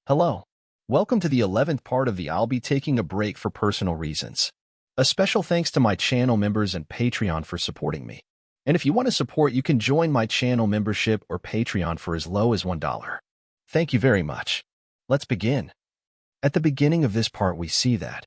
Hello. Welcome to the 11th part of the I'll be taking a break for personal reasons. A special thanks to my channel members and Patreon for supporting me. And if you want to support, you can join my channel membership or Patreon for as low as $1. Thank you very much. Let's begin. At the beginning of this part, we see that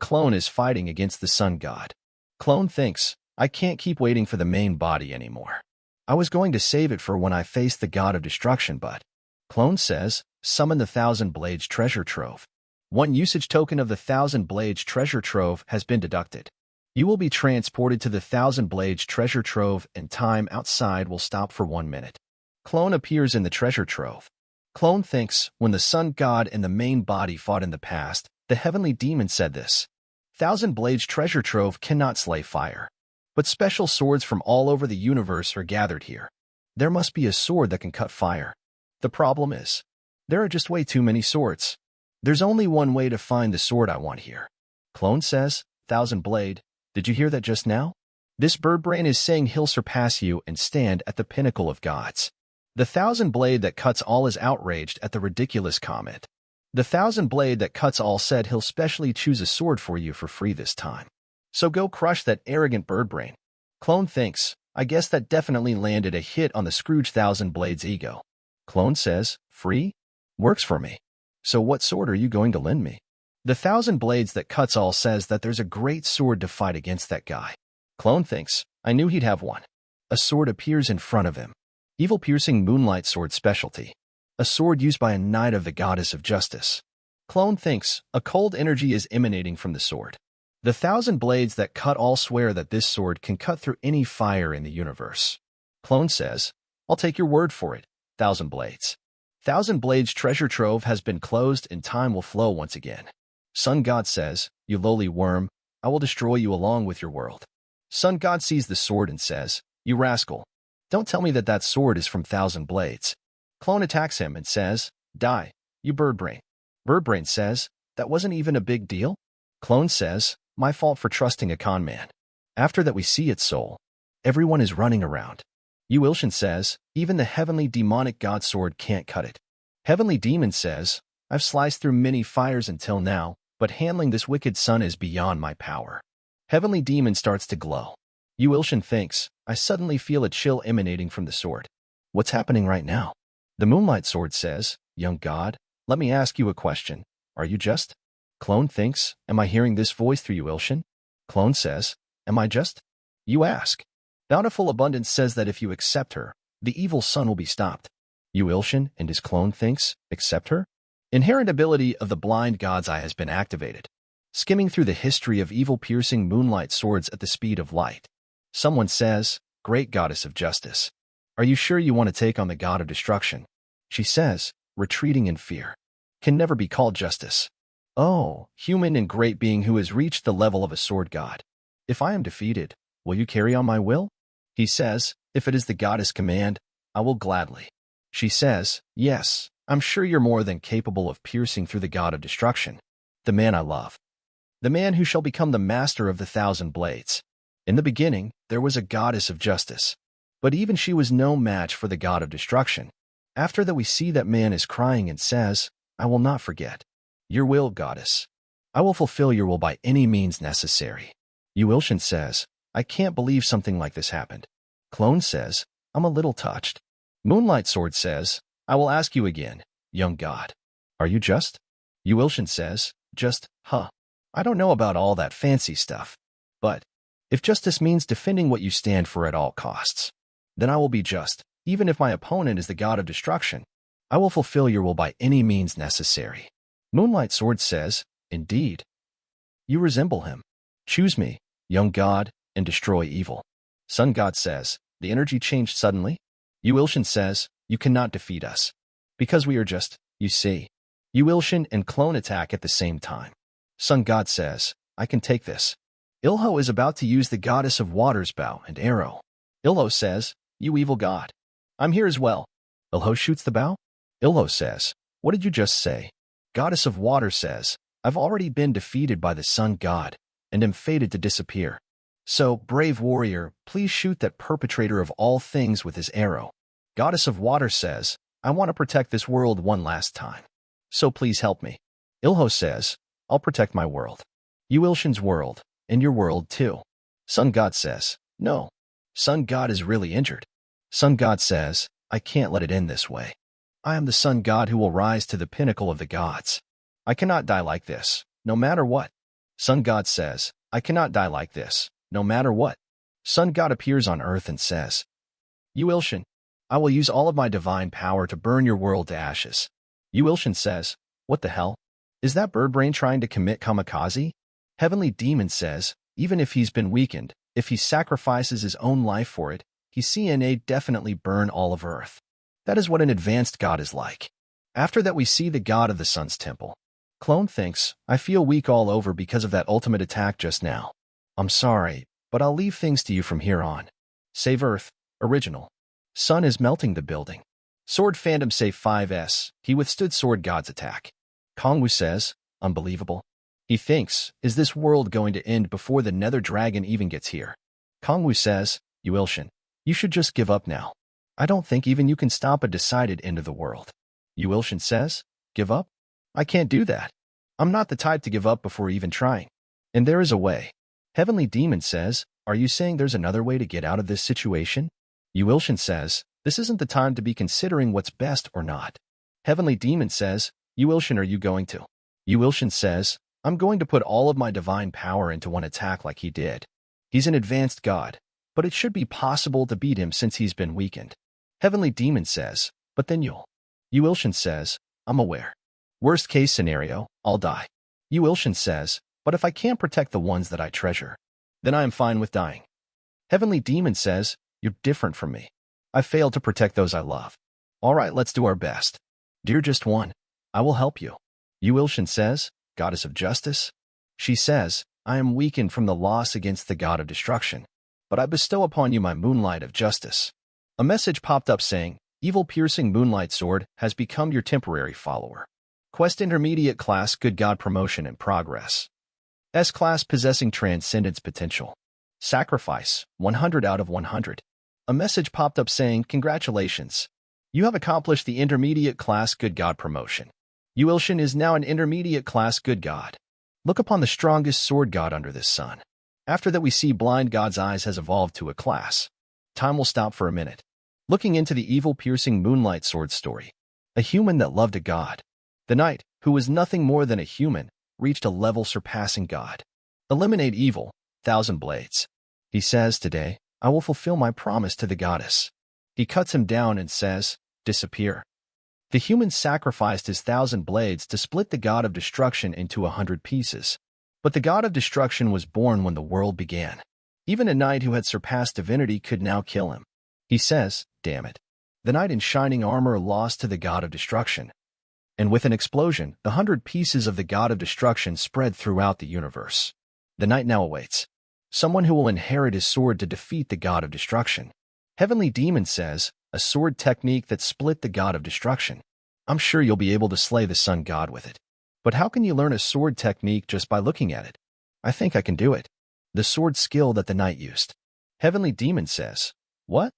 Clone is fighting against the sun god. Clone thinks, I can't keep waiting for the main body anymore. I was going to save it for when I face the god of destruction, but Clone says, summon the Thousand Blades treasure trove. One usage token of the Thousand Blades treasure trove has been deducted. You will be transported to the Thousand Blades treasure trove and time outside will stop for 1 minute. Clone appears in the treasure trove. Clone thinks, when the sun god and the main body fought in the past, the heavenly demon said this. Thousand Blades treasure trove cannot slay fire. But special swords from all over the universe are gathered here. There must be a sword that can cut fire. The problem is, there are just way too many swords. There's only one way to find the sword I want here. Clone says, Thousand Blade, did you hear that just now? This bird brain is saying he'll surpass you and stand at the pinnacle of gods. The Thousand Blade that cuts all is outraged at the ridiculous comment. The Thousand Blade that cuts all said he'll specially choose a sword for you for free this time. So go crush that arrogant bird brain. Clone thinks, I guess that definitely landed a hit on the Scrooge Thousand Blades ego. Clone says, free? Works for me. So what sword are you going to lend me? The Thousand Blades that cuts all says that there's a great sword to fight against that guy. Clone thinks, I knew he'd have one. A sword appears in front of him. Evil piercing moonlight sword specialty. A sword used by a knight of the goddess of justice. Clone thinks, a cold energy is emanating from the sword. The Thousand Blades that cut all swear that this sword can cut through any fire in the universe. Clone says, I'll take your word for it, Thousand Blades. Thousand Blades treasure trove has been closed and time will flow once again. Sun God says, you lowly worm, I will destroy you along with your world. Sun God sees the sword and says, you rascal. Don't tell me that that sword is from Thousand Blades. Clone attacks him and says, die, you birdbrain. Birdbrain says, that wasn't even a big deal? Clone says, my fault for trusting a con man. After that we see its soul. Everyone is running around. Ilshin says, even the heavenly demonic god sword can't cut it. Heavenly demon says, I've sliced through many fires until now, but handling this wicked sun is beyond my power. Heavenly demon starts to glow. Ilshin thinks, I suddenly feel a chill emanating from the sword. What's happening right now? The moonlight sword says, young god, let me ask you a question. Are you just? Clone thinks, am I hearing this voice through Ilshin? Clone says, am I just? You ask. Bountiful Abundance says that if you accept her, the evil sun will be stopped. Ilshin and his clone thinks, accept her? Inherent ability of the blind god's eye has been activated. Skimming through the history of evil piercing moonlight swords at the speed of light. Someone says, great goddess of justice. Are you sure you want to take on the god of destruction? She says, retreating in fear. Can never be called justice. Oh, human and great being who has reached the level of a sword god. If I am defeated, will you carry on my will? He says, if it is the goddess' command, I will gladly. She says, yes, I'm sure you're more than capable of piercing through the god of destruction. The man I love. The man who shall become the master of the Thousand Blades. In the beginning, there was a goddess of justice. But even she was no match for the god of destruction. After that we see that man is crying and says, I will not forget. Your will, goddess. I will fulfill your will by any means necessary. Ilshin says, I can't believe something like this happened. Clone says, I'm a little touched. Moonlight Sword says, I will ask you again, young god. Are you just? Ilshin says, just, huh. I don't know about all that fancy stuff. But, if justice means defending what you stand for at all costs, then I will be just, even if my opponent is the god of destruction. I will fulfill your will by any means necessary. Moonlight Sword says, indeed. You resemble him. Choose me, young god, and destroy evil. Sun God says, the energy changed suddenly. Ilshin says, you cannot defeat us. Because we are just, you see. Ilshin and Clone attack at the same time. Sun God says, I can take this. Ilho is about to use the goddess of water's bow and arrow. Ilho says, you evil god. I'm here as well. Ilho shoots the bow. Ilho says, what did you just say? Goddess of water says, I've already been defeated by the sun god, and am fated to disappear. So, brave warrior, please shoot that perpetrator of all things with his arrow. Goddess of water says, I want to protect this world one last time. So please help me. Ilho says, I'll protect my world. Yuilshin's world, and your world too. Sun God says, no. Sun God is really injured. Sun God says, I can't let it end this way. I am the Sun God who will rise to the pinnacle of the gods. I cannot die like this, no matter what. Sun God says, I cannot die like this, no matter what. Sun God appears on earth and says, Yuilshin, I will use all of my divine power to burn your world to ashes. Yuilshin says, what the hell? Is that bird brain trying to commit kamikaze? Heavenly Demon says, even if he's been weakened, if he sacrifices his own life for it, he CNA definitely burn all of Earth. That is what an advanced god is like. After that we see the god of the sun's temple. Clone thinks, I feel weak all over because of that ultimate attack just now. I'm sorry, but I'll leave things to you from here on. Save Earth, original. Sun is melting the building. Sword fandom say 5S, he withstood Sword God's attack. Kongwu says, unbelievable. He thinks, is this world going to end before the Nether Dragon even gets here? Kongwu says, Yuilshin, you should just give up now. I don't think even you can stop a decided end of the world. Yuilshin says, give up? I can't do that. I'm not the type to give up before even trying. And there is a way. Heavenly Demon says, are you saying there's another way to get out of this situation? Yuilshin says, this isn't the time to be considering what's best or not. Heavenly Demon says, Yuilshin, are you going to? Yuilshin says, I'm going to put all of my divine power into one attack like he did. He's an advanced god, but it should be possible to beat him since he's been weakened. Heavenly Demon says, but then you'll. Yuilshin says, I'm aware. Worst case scenario, I'll die. Yuilshin says, but if I can't protect the ones that I treasure, then I am fine with dying. Heavenly Demon says, you're different from me. I failed to protect those I love. All right, let's do our best. Dear Just One, I will help you. Yuilshin says, Goddess of Justice? She says, I am weakened from the loss against the God of Destruction, but I bestow upon you my moonlight of justice. A message popped up saying, Evil Piercing Moonlight Sword has become your temporary follower. Quest Intermediate Class Good God Promotion in progress. S-Class Possessing Transcendence Potential. Sacrifice, 100 out of 100. A message popped up saying, Congratulations. You have accomplished the Intermediate Class Good God Promotion. Yuilshin is now an Intermediate Class Good God. Look upon the strongest sword god under this sun. After that we see Blind God's Eyes has evolved to a class. Time will stop for a minute. Looking into the Evil Piercing Moonlight Sword story. A human that loved a god. The knight, who was nothing more than a human, reached a level surpassing God. Eliminate evil, 1,000 blades. He says, today, I will fulfill my promise to the goddess. He cuts him down and says, disappear. The human sacrificed his 1,000 blades to split the god of destruction into 100 pieces. But the god of destruction was born when the world began. Even a knight who had surpassed divinity could now kill him. He says, damn it. The knight in shining armor lost to the god of destruction. And with an explosion, the 100 pieces of the god of destruction spread throughout the universe. The knight now awaits someone who will inherit his sword to defeat the god of destruction. Heavenly Demon says, a sword technique that split the god of destruction. I'm sure you'll be able to slay the sun god with it. But how can you learn a sword technique just by looking at it? I think I can do it. The sword skill that the knight used. Heavenly Demon says, what?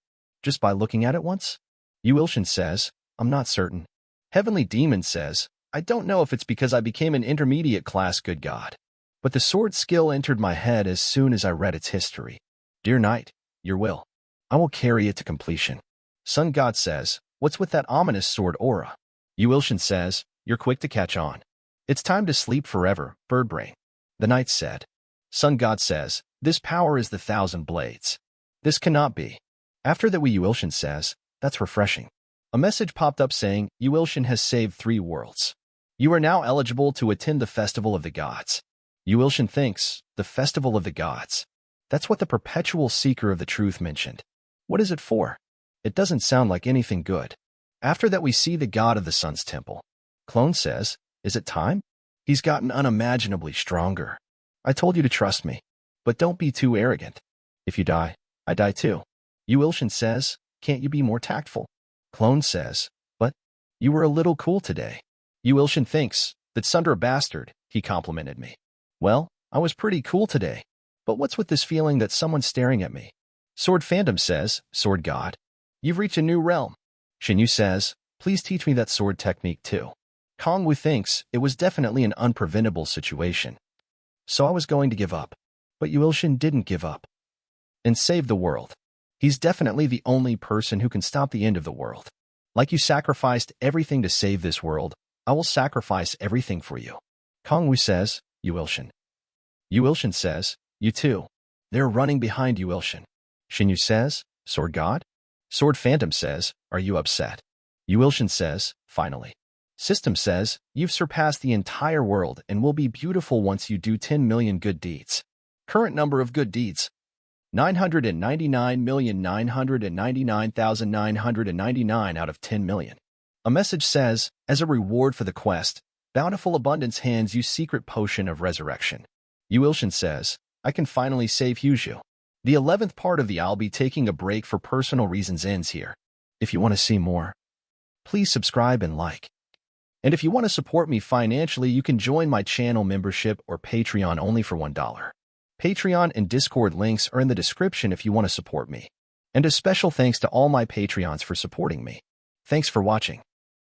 Just by looking at it once? Yuilshin says, I'm not certain. Heavenly Demon says, I don't know if it's because I became an intermediate class good god. But the sword skill entered my head as soon as I read its history. Dear knight, your will. I will carry it to completion. Sun God says, what's with that ominous sword aura? Yuilshin says, you're quick to catch on. It's time to sleep forever, birdbrain. The knight said. Sun God says, this power is the 1,000 blades. This cannot be. After that Yuilshin says, that's refreshing. A message popped up saying, Yuilshin has saved 3 worlds. You are now eligible to attend the Festival of the Gods. Yuilshin thinks, the Festival of the Gods. That's what the Perpetual Seeker of the Truth mentioned. What is it for? It doesn't sound like anything good. After that we see the god of the sun's temple. Clone says, is it time? He's gotten unimaginably stronger. I told you to trust me. But don't be too arrogant. If you die, I die too. Yuilshin says, can't you be more tactful? Clone says, but you were a little cool today. Yuilshin thinks, that Sundra bastard, he complimented me. Well, I was pretty cool today. But what's with this feeling that someone's staring at me? Sword fandom says, Sword God, you've reached a new realm. Shinyu says, Please teach me that sword technique too. Kongwu thinks it was definitely an unpreventable situation. So I was going to give up. But Yuilshin didn't give up. And saved the world. He's definitely the only person who can stop the end of the world. Like you sacrificed everything to save this world, I will sacrifice everything for you. Kongwu says, Yuilshin. Yuilshin says, you too. They're running behind Yuilshin. Shinyu says, Sword God? Sword Phantom says, are you upset? Yuilshin says, finally. System says, you've surpassed the entire world and will be beautiful once you do 10 million good deeds. Current number of good deeds, 999,999,999 out of 10 million. A message says, as a reward for the quest, Bountiful Abundance hands you secret potion of resurrection. Yuilshin says, I can finally save Huzhu. The 11th part of the I'll be taking a break for personal reasons ends here. If you want to see more, please subscribe and like. And if you want to support me financially, you can join my channel membership or Patreon only for $1. Patreon and Discord links are in the description if you want to support me. And a special thanks to all my Patreons for supporting me. Thanks for watching.